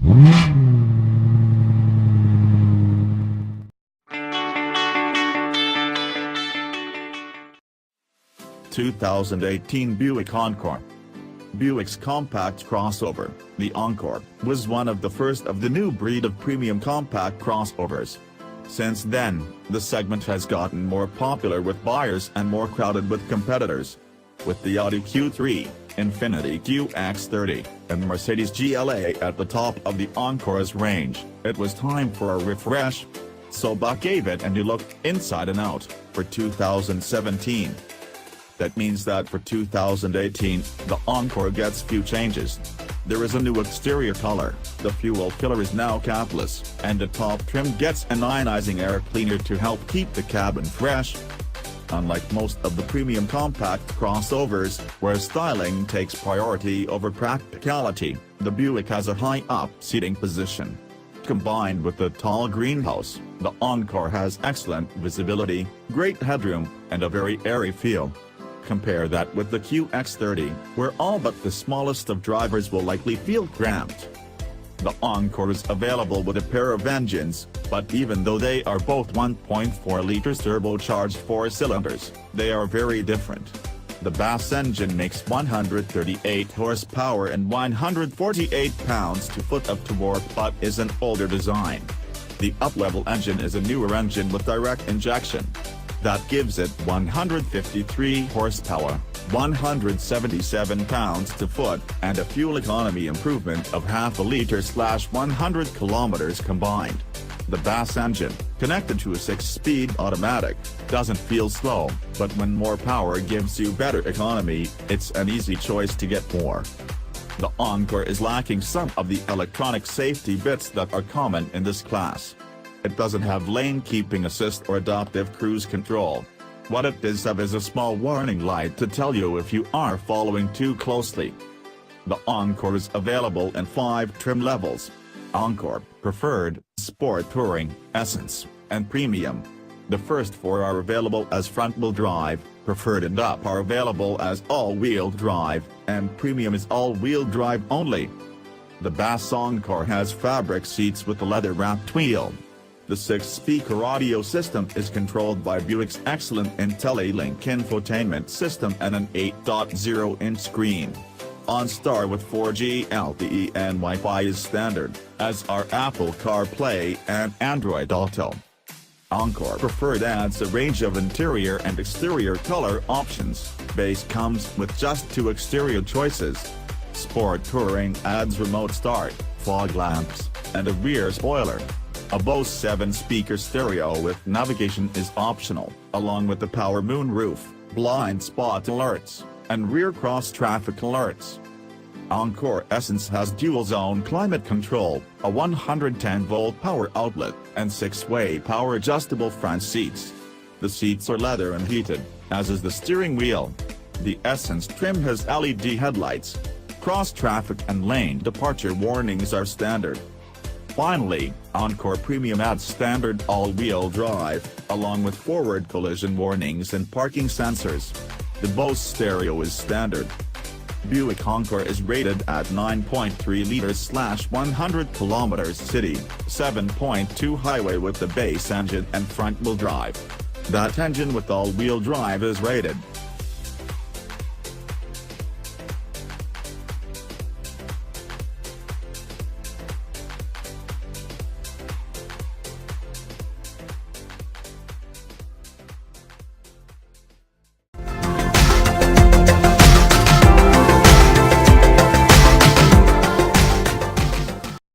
2018 Buick Encore. Buick's compact crossover, the Encore, was one of the first of the new breed of premium compact crossovers. Since then, the segment has gotten more popular with buyers and more crowded with competitors. With the Audi Q3, Infiniti QX30, and Mercedes GLA at the top of the Encore's range, it was time for a refresh. So Buick gave it a new look, inside and out, for 2017. That means that for 2018, the Encore gets few changes. There is a new exterior color, the fuel filler is now capless, and the top trim gets an ionizing air cleaner to help keep the cabin fresh. Unlike most of the premium compact crossovers, where styling takes priority over practicality, the Buick has a high-up seating position. Combined with the tall greenhouse, the Encore has excellent visibility, great headroom, and a very airy feel. Compare that with the QX30, where all but the smallest of drivers will likely feel cramped. The Encore is available with a pair of engines, but even though they are both 1.4 liters turbocharged 4 cylinders, they are very different. The Bass engine makes 138 horsepower and 148 pounds-to-foot of torque but is an older design. The up-level engine is a newer engine with direct injection. That gives it 153 horsepower, 177 pounds-to-foot, and a fuel economy improvement of half a liter/100 kilometers combined. The Bass engine, connected to a 6-speed automatic, doesn't feel slow, but when more power gives you better economy, it's an easy choice to get more. The Encore is lacking some of the electronic safety bits that are common in this class. It doesn't have lane keeping assist or adaptive cruise control. What it does have is a small warning light to tell you if you are following too closely. The Encore is available in 5 trim levels: Encore, Preferred, Sport Touring, Essence, and Premium. The first 4 are available as front-wheel drive, Preferred and Up are available as all-wheel drive, and Premium is all-wheel drive only. The Bass Encore has fabric seats with a leather-wrapped wheel. The 6-speaker audio system is controlled by Buick's excellent IntelliLink infotainment system and an 8.0-inch screen. OnStar with 4G LTE and Wi-Fi is standard, as are Apple CarPlay and Android Auto. Encore Preferred adds a range of interior and exterior color options. Base comes with just 2 exterior choices. Sport Touring adds remote start, fog lamps, and a rear spoiler. A Bose 7-speaker stereo with navigation is optional, along with the power moonroof, blind spot alerts, and rear cross-traffic alerts. Encore Essence has dual-zone climate control, a 110-volt power outlet, and 6-way power-adjustable front seats. The seats are leather and heated, as is the steering wheel. The Essence trim has LED headlights. Cross-traffic and lane departure warnings are standard. Finally, Encore Premium adds standard all-wheel drive, along with forward collision warnings and parking sensors. The Bose stereo is standard. Buick Encore is rated at 9.3 liters/100 kilometers city, 7.2 highway with the base engine and front-wheel drive. That engine with all-wheel drive is rated